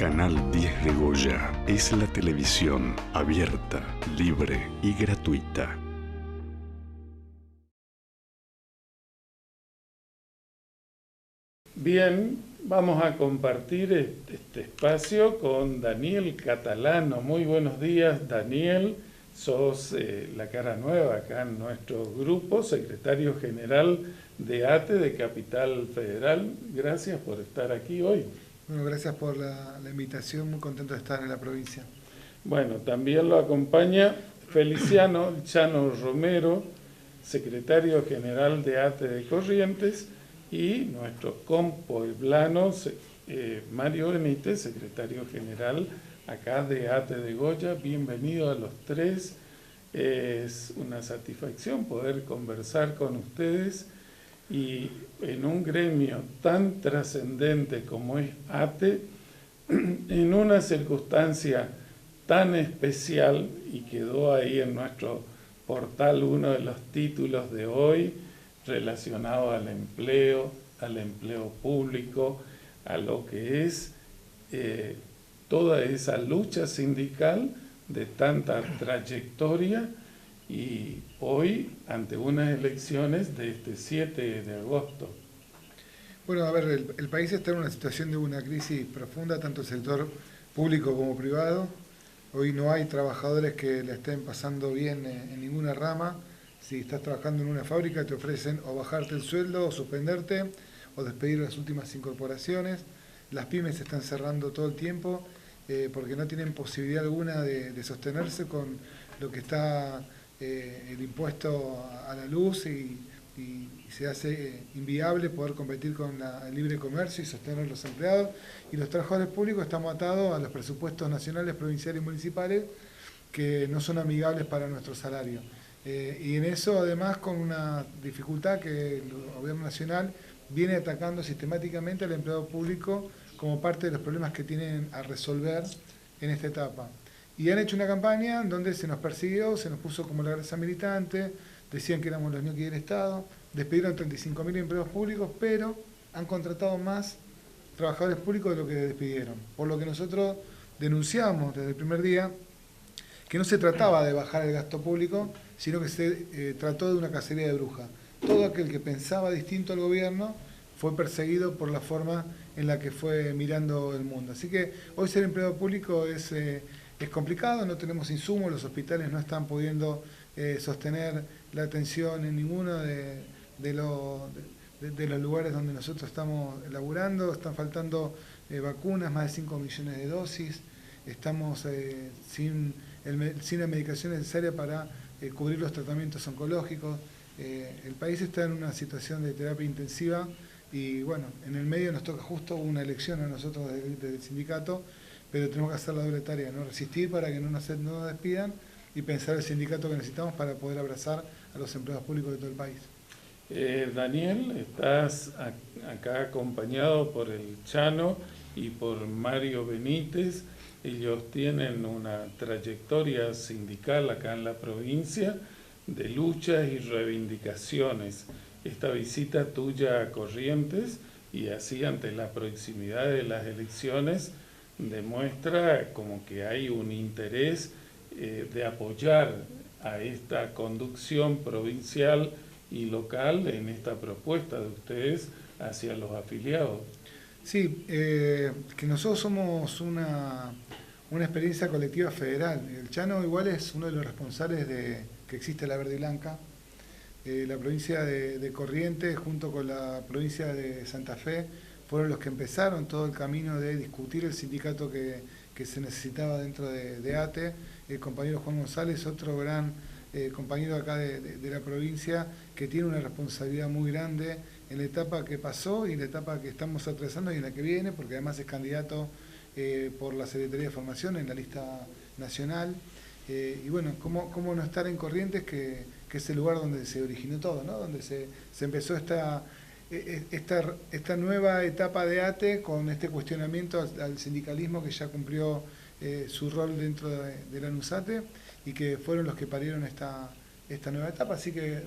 Canal 10 de Goya es la televisión abierta, libre y gratuita. Bien, vamos a compartir este espacio con Daniel Catalano. Muy buenos días, Daniel. Sos la cara nueva acá en nuestro grupo, secretario general de ATE de Capital Federal. Gracias por estar aquí hoy. Bueno, gracias por la invitación, muy contento de estar en la provincia. Bueno, también lo acompaña Feliciano Chano Romero, secretario general de ATE de Corrientes, y nuestro compueblano Mario Benítez, secretario general acá de ATE de Goya. Bienvenido a los tres. Es una satisfacción poder conversar con ustedes y en un gremio tan trascendente como es ATE, en una circunstancia tan especial, y quedó ahí en nuestro portal uno de los títulos de hoy, relacionado al empleo público, a lo que es toda esa lucha sindical de tanta trayectoria, y hoy ante unas elecciones de este 7 de agosto. Bueno, a ver, el país está en una situación de una crisis profunda, tanto el sector público como privado. Hoy no hay trabajadores que le estén pasando bien en ninguna rama. Si estás trabajando en una fábrica te ofrecen o bajarte el sueldo, o suspenderte, o despedir las últimas incorporaciones. Las pymes se están cerrando todo el tiempo porque no tienen posibilidad alguna de sostenerse con lo que está el impuesto a la luz y se hace inviable poder competir con el libre comercio y sostener a los empleados. Y los trabajadores públicos estamos atados a los presupuestos nacionales, provinciales y municipales que no son amigables para nuestro salario. Y en eso, además, con una dificultad que el gobierno nacional viene atacando sistemáticamente al empleado público como parte de los problemas que tienen a resolver en esta etapa. Y han hecho una campaña donde se nos persiguió, se nos puso como la grasa militante, decían que éramos los ñoquis del Estado, despidieron 35.000 empleados públicos, pero han contratado más trabajadores públicos de lo que despidieron. Por lo que nosotros denunciamos desde el primer día que no se trataba de bajar el gasto público, sino que se trató de una cacería de brujas. Todo aquel que pensaba distinto al gobierno fue perseguido por la forma en la que fue mirando el mundo. Así que hoy ser empleado público es complicado, no tenemos insumos, los hospitales no están pudiendo sostener la atención en ninguno de los lugares donde nosotros estamos laburando. Están faltando vacunas, más de 5 millones de dosis, estamos sin la medicación necesaria para cubrir los tratamientos oncológicos. El país está en una situación de terapia intensiva y bueno, en el medio nos toca justo una elección a nosotros del sindicato, pero tenemos que hacer la doble tarea, ¿no? Resistir para que no nos despidan y pensar el sindicato que necesitamos para poder abrazar a los empleados públicos de todo el país. Daniel, estás acá acompañado por el Chano y por Mario Benítez. Ellos tienen una trayectoria sindical acá en la provincia de luchas y reivindicaciones. Esta visita tuya a Corrientes, y así ante la proximidad de las elecciones, demuestra como que hay un interés de apoyar a esta conducción provincial y local en esta propuesta de ustedes hacia los afiliados. Sí, que nosotros somos una experiencia colectiva federal. El Chano igual es uno de los responsables de que existe la Verde y Blanca. La provincia de Corrientes junto con la provincia de Santa Fe fueron los que empezaron todo el camino de discutir el sindicato que se necesitaba dentro de ATE. El compañero Juan González, otro gran compañero acá de la provincia, que tiene una responsabilidad muy grande en la etapa que pasó y en la etapa que estamos atravesando y en la que viene, porque además es candidato por la Secretaría de Formación en la lista nacional. Y bueno, ¿cómo no estar en Corrientes, que es el lugar donde se originó todo, ¿no? Donde se empezó esta nueva etapa de ATE con este cuestionamiento al sindicalismo que ya cumplió su rol dentro de la NUSATE y que fueron los que parieron esta nueva etapa. Así que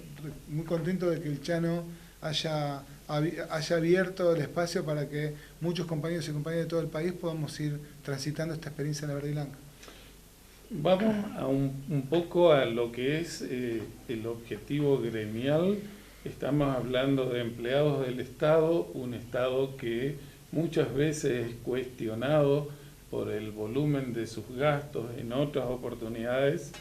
muy contento de que el Chano haya abierto el espacio para que muchos compañeros y compañeras de todo el país podamos ir transitando esta experiencia en la Verde y Blanca. Vamos a un poco a lo que es el objetivo gremial. Estamos hablando de empleados del Estado, un Estado que muchas veces es cuestionado por el volumen de sus gastos en otras oportunidades.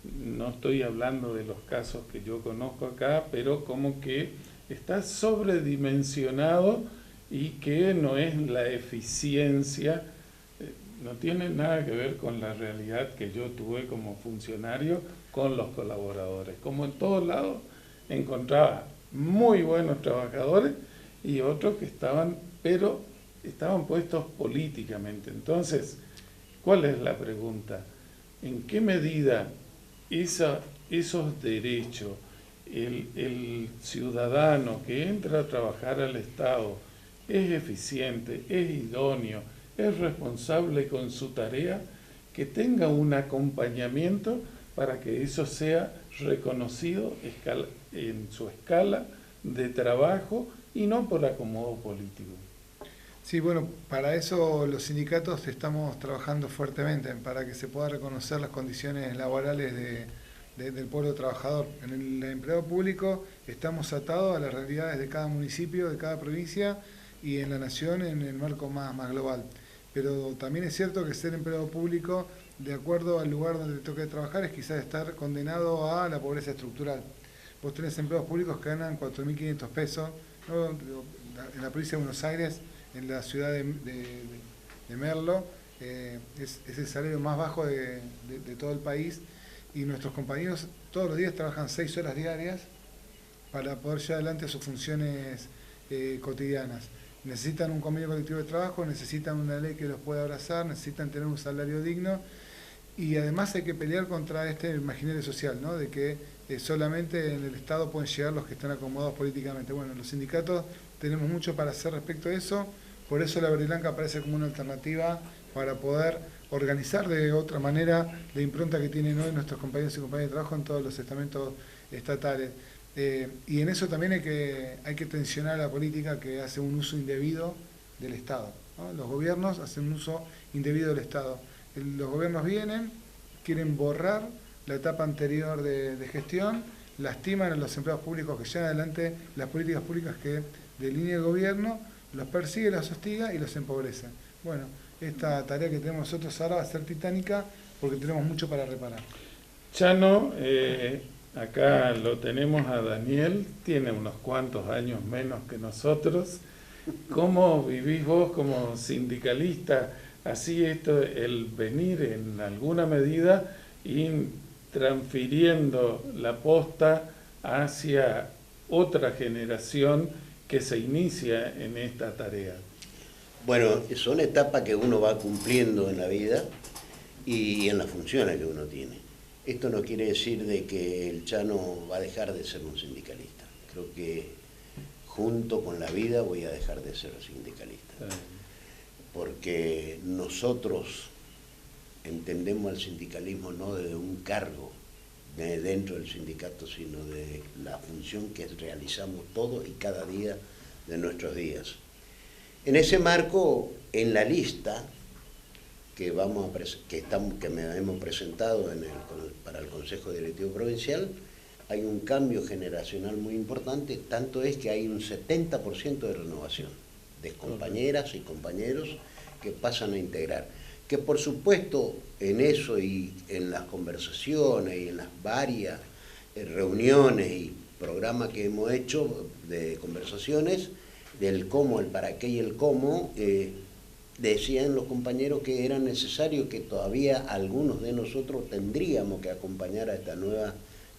No estoy hablando de los casos que yo conozco acá, pero como que está sobredimensionado y que no es la eficiencia, no tiene nada que ver con la realidad que yo tuve como funcionario con los colaboradores. Como en todos lados encontraba muy buenos trabajadores y otros que estaban puestos políticamente. Entonces, ¿cuál es la pregunta? ¿En qué medida esos derechos, el ciudadano que entra a trabajar al Estado es eficiente, es idóneo, es responsable con su tarea, que tenga un acompañamiento para que eso sea reconocido en su escala de trabajo y no por acomodo político? Sí, bueno, para eso los sindicatos estamos trabajando fuertemente, para que se pueda reconocer las condiciones laborales del pueblo trabajador. En el empleado público estamos atados a las realidades de cada municipio, de cada provincia y en la nación en el marco más global. Pero también es cierto que ser empleado público, de acuerdo al lugar donde te toque trabajar, es quizás estar condenado a la pobreza estructural. Vos tenés empleados públicos que ganan 4.500 pesos, ¿no? En la provincia de Buenos Aires, en la ciudad de Merlo, es el salario más bajo de todo el país, y nuestros compañeros todos los días trabajan 6 horas diarias para poder llevar adelante sus funciones cotidianas. Necesitan un convenio colectivo de trabajo, necesitan una ley que los pueda abrazar, necesitan tener un salario digno, y además hay que pelear contra este imaginario social, ¿no? De que solamente en el Estado pueden llegar los que están acomodados políticamente. Bueno, los sindicatos tenemos mucho para hacer respecto a eso, por eso la Verde y Blanca aparece como una alternativa para poder organizar de otra manera la impronta que tienen hoy nuestros compañeros y compañeras de trabajo en todos los estamentos estatales. Y en eso también hay que tensionar a la política, que hace un uso indebido del Estado, ¿no? Los gobiernos hacen un uso indebido del Estado. Los gobiernos vienen, quieren borrar la etapa anterior de gestión, lastiman a los empleados públicos que llevan adelante las políticas públicas que delinea el gobierno, los persigue, los hostiga y los empobrece. Bueno, esta tarea que tenemos nosotros ahora va a ser titánica porque tenemos mucho para reparar. Chano, acá lo tenemos a Daniel, tiene unos cuantos años menos que nosotros. ¿Cómo vivís vos como sindicalista así el venir en alguna medida y transfiriendo la posta hacia otra generación que se inicia en esta tarea? Bueno, son etapas que uno va cumpliendo en la vida y en las funciones que uno tiene. Esto no quiere decir de que el Chano va a dejar de ser un sindicalista. Creo que junto con la vida voy a dejar de ser sindicalista. Porque nosotros entendemos al sindicalismo no desde un cargo dentro del sindicato, sino de la función que realizamos todos y cada día de nuestros días. En ese marco, en la lista que hemos presentado para el Consejo Directivo Provincial, hay un cambio generacional muy importante, tanto es que hay un 70% de renovación de compañeras y compañeros que pasan a integrar. Que por supuesto en eso y en las conversaciones y en las varias reuniones y programas que hemos hecho de conversaciones, del cómo, el para qué y el cómo, decían los compañeros que era necesario, que todavía algunos de nosotros tendríamos que acompañar a esta nueva,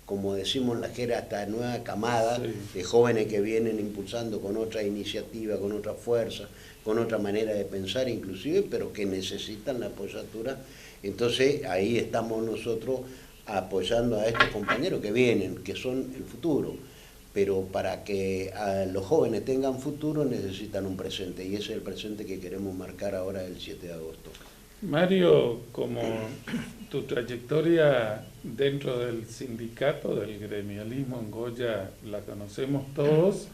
como decimos en la jerga, esta nueva camada de jóvenes que vienen impulsando con otra iniciativa, con otra fuerza, con otra manera de pensar inclusive, pero que necesitan la apoyatura. Entonces ahí estamos nosotros apoyando a estos compañeros que vienen, que son el futuro. Pero para que los jóvenes tengan futuro necesitan un presente, y ese es el presente que queremos marcar ahora el 7 de agosto. Mario, como tu trayectoria dentro del sindicato, del gremialismo en Goya, la conocemos todos,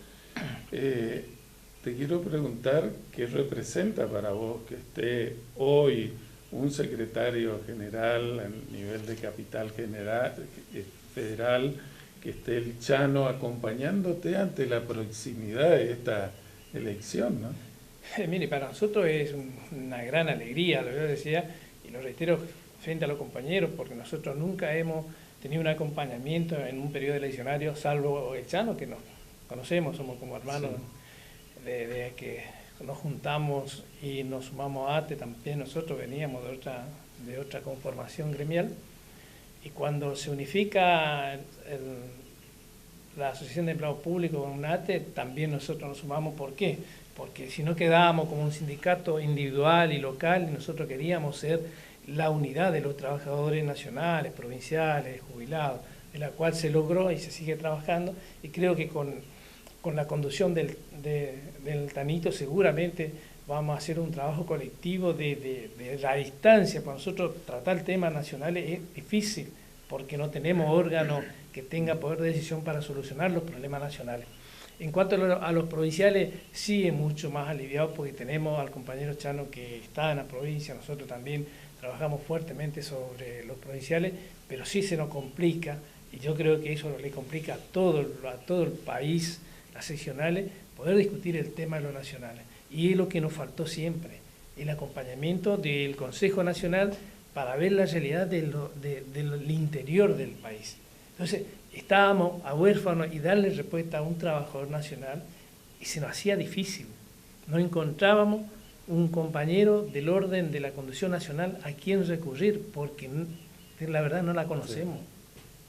Te quiero preguntar qué representa para vos que esté hoy un secretario general a nivel de capital general, federal, que esté el Chano acompañándote ante la proximidad de esta elección, ¿no? Mire, para nosotros es una gran alegría, lo que yo decía, y lo reitero frente a los compañeros, porque nosotros nunca hemos tenido un acompañamiento en un periodo eleccionario, salvo el Chano, que nos conocemos, somos como hermanos, sí. de que nos juntamos y nos sumamos a ATE, también nosotros veníamos de otra conformación gremial, y cuando se unifica la Asociación de Empleados Públicos con ATE, también nosotros nos sumamos. ¿Por qué? Porque si no quedábamos como un sindicato individual y local, y nosotros queríamos ser la unidad de los trabajadores nacionales, provinciales, jubilados, de la cual se logró y se sigue trabajando, y creo que con la conducción del Tanito seguramente vamos a hacer un trabajo colectivo de la distancia. Para nosotros tratar temas nacionales es difícil, porque no tenemos órgano que tenga poder de decisión para solucionar los problemas nacionales. En cuanto a los provinciales, sí es mucho más aliviado, porque tenemos al compañero Chano que está en la provincia, nosotros también trabajamos fuertemente sobre los provinciales, pero sí se nos complica, y yo creo que eso le complica a todo el país, las seccionales, poder discutir el tema de los nacionales. Y es lo que nos faltó siempre, el acompañamiento del Consejo Nacional para ver la realidad del interior del país. Entonces, estábamos a huérfanos y darle respuesta a un trabajador nacional, y se nos hacía difícil. No encontrábamos un compañero del orden de la conducción nacional a quien recurrir, porque la verdad no la conocemos. Sí.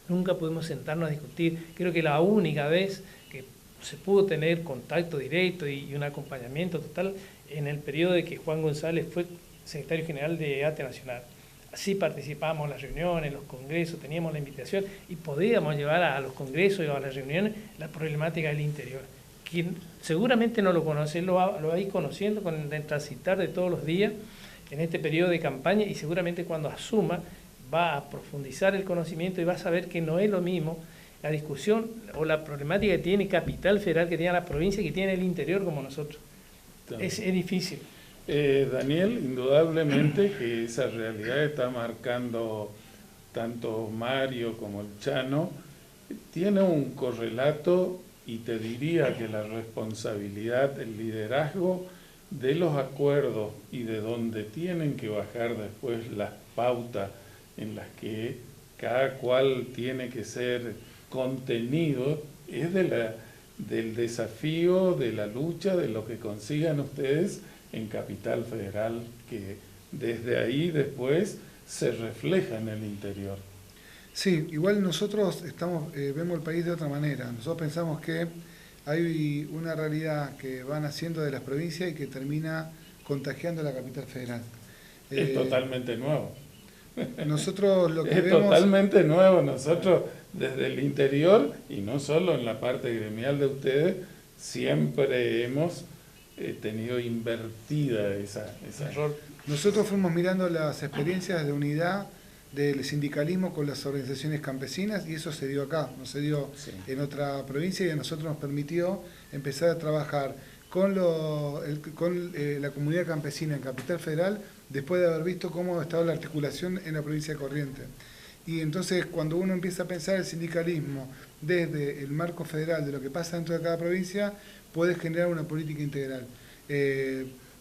Nunca pudimos sentarnos a discutir. Creo que la única vez que se pudo tener contacto directo y un acompañamiento total en el periodo de que Juan González fue secretario general de ATE Nacional. Así participábamos en las reuniones, en los congresos, teníamos la invitación y podíamos llevar a los congresos y a las reuniones la problemática del interior. Quien seguramente no lo conoce, lo va a ir conociendo con el transitar de todos los días en este periodo de campaña, y seguramente cuando asuma va a profundizar el conocimiento y va a saber que no es lo mismo la discusión o la problemática que tiene Capital Federal, que tiene la provincia, que tiene el interior como nosotros. Es difícil. Daniel, indudablemente que esa realidad está marcando tanto Mario como el Chano, tiene un correlato, y te diría que la responsabilidad, el liderazgo de los acuerdos y de donde tienen que bajar después las pautas en las que cada cual tiene que ser contenido, es del desafío, de la lucha, de lo que consigan ustedes en Capital Federal, que desde ahí después se refleja en el interior. Sí, igual nosotros vemos el país de otra manera. Nosotros pensamos que hay una realidad que van haciendo de las provincias y que termina contagiando a la Capital Federal. Es totalmente nuevo. Nosotros lo que es vemos... totalmente nuevo. Nosotros desde el interior, y no solo en la parte gremial de ustedes, siempre hemos tenido invertida esa rol. Nosotros fuimos mirando las experiencias de unidad del sindicalismo con las organizaciones campesinas, y eso se dio acá, no se dio en otra provincia, y a nosotros nos permitió empezar a trabajar con la comunidad campesina en Capital Federal, después de haber visto cómo estaba la articulación en la provincia de Corrientes. Y entonces, cuando uno empieza a pensar el sindicalismo desde el marco federal de lo que pasa dentro de cada provincia, puede generar una política integral.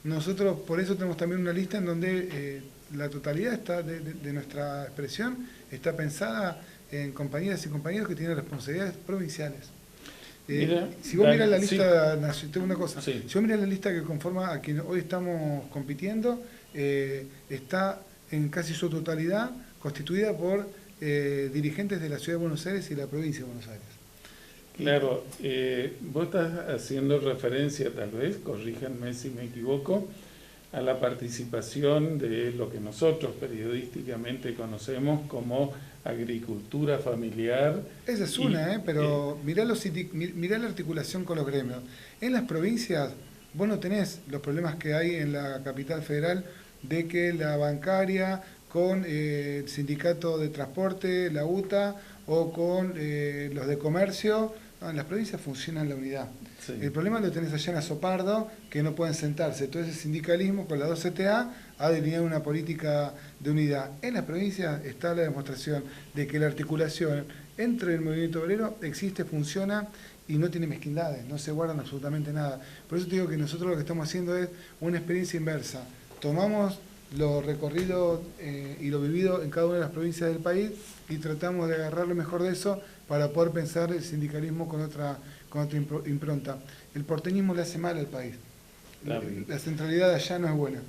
Nosotros por eso tenemos también una lista en donde la totalidad de nuestra expresión está pensada en compañeras y compañeros que tienen responsabilidades provinciales. Si vos miras la lista, tengo una cosa, si vos miras la lista que conforma a quien hoy estamos compitiendo, está en casi su totalidad constituida por dirigentes de la Ciudad de Buenos Aires y la provincia de Buenos Aires. Claro, vos estás haciendo referencia, tal vez, corríjanme si me equivoco, a la participación de lo que nosotros periodísticamente conocemos como agricultura familiar. Esa es una, pero mirá la articulación con los gremios. En las provincias vos no tenés los problemas que hay en la Capital Federal de que la bancaria con el sindicato de transporte, la UTA, o con los de comercio, No, en las provincias funciona la unidad. Sí. El problema lo tenés allá en Azopardo, que no pueden sentarse. Todo ese sindicalismo con la 2CTA ha delineado una política de unidad. En las provincias está la demostración de que la articulación entre el movimiento obrero existe, funciona y no tiene mezquindades, no se guardan absolutamente nada. Por eso te digo que nosotros lo que estamos haciendo es una experiencia inversa. Tomamos lo recorrido y lo vivido en cada una de las provincias del país y tratamos de agarrar lo mejor de eso para poder pensar el sindicalismo con otra impronta. El porteñismo le hace mal al país. La centralidad de allá no es buena.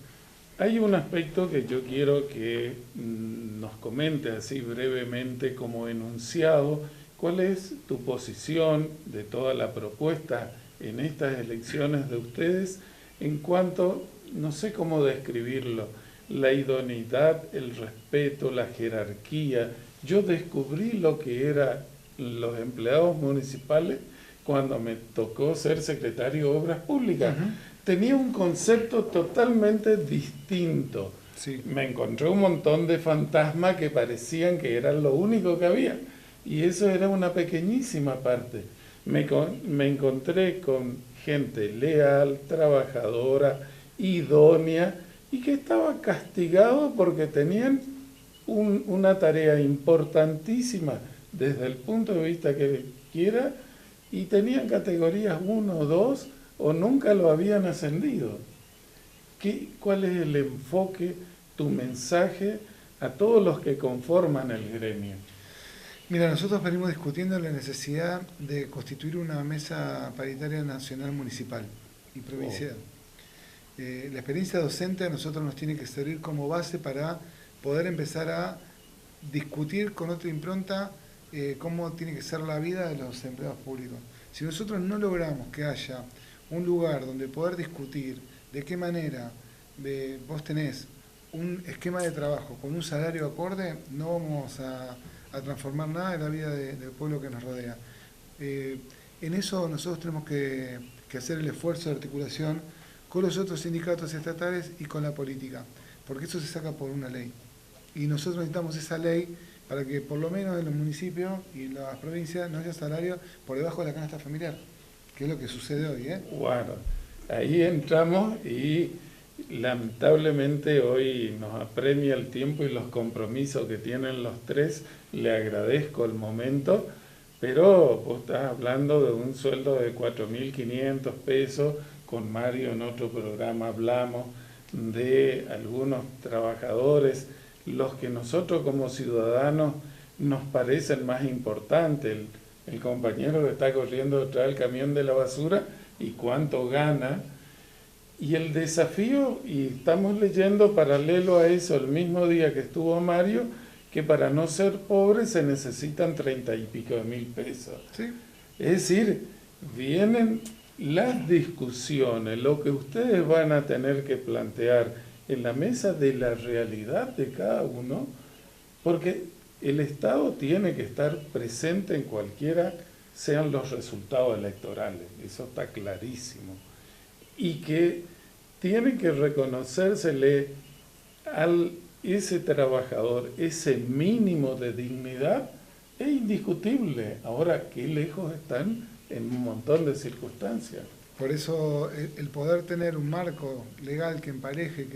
Hay un aspecto que yo quiero que nos comente así brevemente como enunciado. ¿Cuál es tu posición de toda la propuesta en estas elecciones de ustedes en cuanto, no sé cómo describirlo, la idoneidad, el respeto, la jerarquía? Yo descubrí lo que eran los empleados municipales cuando me tocó ser secretario de Obras Públicas. Tenía un concepto totalmente distinto. Sí. Me encontré un montón de fantasmas que parecían que eran lo único que había. Y eso era una pequeñísima parte. Me encontré con gente leal, trabajadora, idónea, y que estaba castigado porque tenían una tarea importantísima desde el punto de vista que quiera, y tenían categorías 1 o 2 o nunca lo habían ascendido. ¿Cuál es el enfoque, tu mensaje a todos los que conforman el gremio? Mira, nosotros venimos discutiendo la necesidad de constituir una mesa paritaria nacional, municipal y provincial. La experiencia docente a nosotros nos tiene que servir como base para poder empezar a discutir con otra impronta cómo tiene que ser la vida de los empleados públicos. Si nosotros no logramos que haya un lugar donde poder discutir de qué manera vos tenés un esquema de trabajo con un salario acorde, no vamos a transformar nada en la vida del pueblo que nos rodea. En eso nosotros tenemos que hacer el esfuerzo de articulación con los otros sindicatos estatales y con la política, porque eso se saca por una ley. Y nosotros necesitamos esa ley para que por lo menos en los municipios y en las provincias no haya salario por debajo de la canasta familiar, que es lo que sucede hoy. Bueno, ahí entramos y lamentablemente hoy nos apremia el tiempo y los compromisos que tienen los tres. Le agradezco el momento, pero vos estás hablando de un sueldo de 4.500 pesos. Con Mario en otro programa hablamos de algunos trabajadores, los que nosotros como ciudadanos nos parecen más importantes. El compañero que está corriendo detrás del camión de la basura y cuánto gana. Y el desafío, y estamos leyendo paralelo a eso el mismo día que estuvo Mario, que para no ser pobre se necesitan 30 y pico de mil pesos. ¿Sí? Es decir, vienen las discusiones, lo que ustedes van a tener que plantear en la mesa de la realidad de cada uno, porque el Estado tiene que estar presente en cualquiera sean los resultados electorales, eso está clarísimo, y que tiene que reconocérsele al ese trabajador ese mínimo de dignidad, es indiscutible. Ahora, qué lejos están en un montón de circunstancias. Por eso el poder tener un marco legal que empareje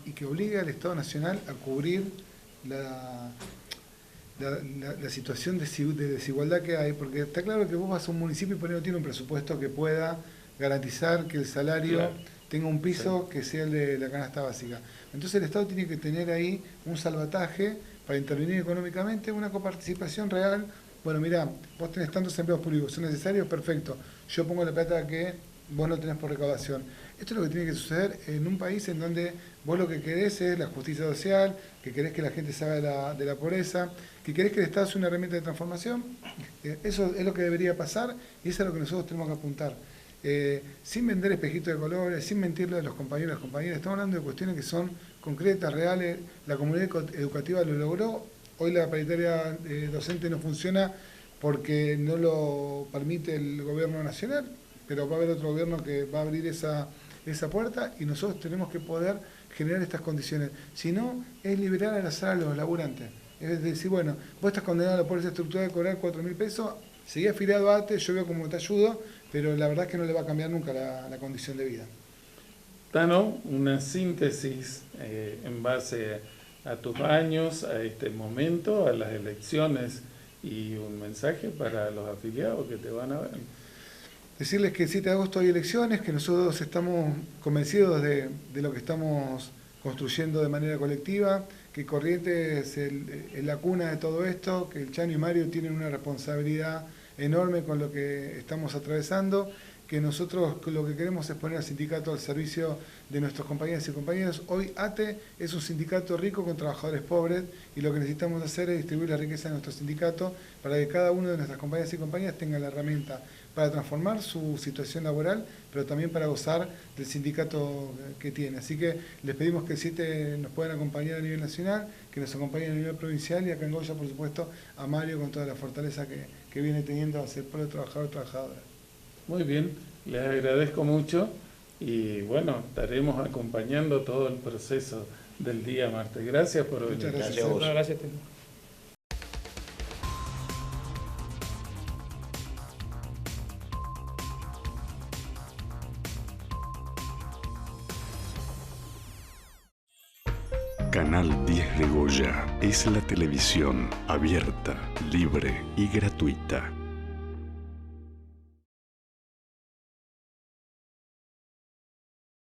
y que obligue al Estado Nacional a cubrir la situación de desigualdad que hay, porque está claro que vos vas a un municipio y por ahí no tiene un presupuesto que pueda garantizar que el salario tenga un piso que sea el de la canasta básica. Entonces el Estado tiene que tener ahí un salvataje para intervenir económicamente, una coparticipación real. Bueno, mirá, vos tenés tantos empleados públicos, ¿son necesarios? Perfecto. Yo pongo la plata que vos no tenés por recaudación. Esto es lo que tiene que suceder en un país en donde vos lo que querés es la justicia social, que querés que la gente salga de la pobreza, que querés que el Estado sea una herramienta de transformación. Eso es lo que debería pasar y eso es lo que nosotros tenemos que apuntar. Sin vender espejitos de colores, sin mentirle a los compañeros y las compañeras. Estamos hablando de cuestiones que son concretas, reales. La comunidad educativa lo logró. Hoy la paritaria docente no funciona porque no lo permite el gobierno nacional, pero va a haber otro gobierno que va a abrir esa puerta y nosotros tenemos que poder generar estas condiciones. Si no, es liberar al azar a los laburantes. Es decir, bueno, vos estás condenado a la pobreza estructural de cobrar 4.000 pesos seguí afiliado a ATE, yo veo cómo te ayudo, pero la verdad es que no le va a cambiar nunca la condición de vida. Tano, una síntesis en base a tus años, a este momento, a las elecciones y un mensaje para los afiliados que te van a ver. Decirles que el 7 de agosto hay elecciones, que nosotros estamos convencidos de lo que estamos construyendo de manera colectiva, que Corrientes es la cuna de todo esto, que el Chano y Mario tienen una responsabilidad enorme con lo que estamos atravesando, que nosotros lo que queremos es poner al sindicato al servicio de nuestros compañeros y compañeros. Hoy ATE es un sindicato rico con trabajadores pobres y lo que necesitamos hacer es distribuir la riqueza de nuestro sindicato para que cada uno de nuestras compañeras y compañeras tenga la herramienta para transformar su situación laboral, pero también para gozar del sindicato que tiene. Así que les pedimos que el 7 nos puedan acompañar a nivel nacional, que nos acompañen a nivel provincial y acá en Goya, por supuesto, a Mario con toda la fortaleza que viene teniendo hacia el pueblo trabajador y trabajadora. Muy bien, les agradezco mucho y bueno, estaremos acompañando todo el proceso del día martes. Gracias por venir. Muchas Gracias a vos. Gracias, Teno. Canal 10 de Goya es la televisión abierta, libre y gratuita.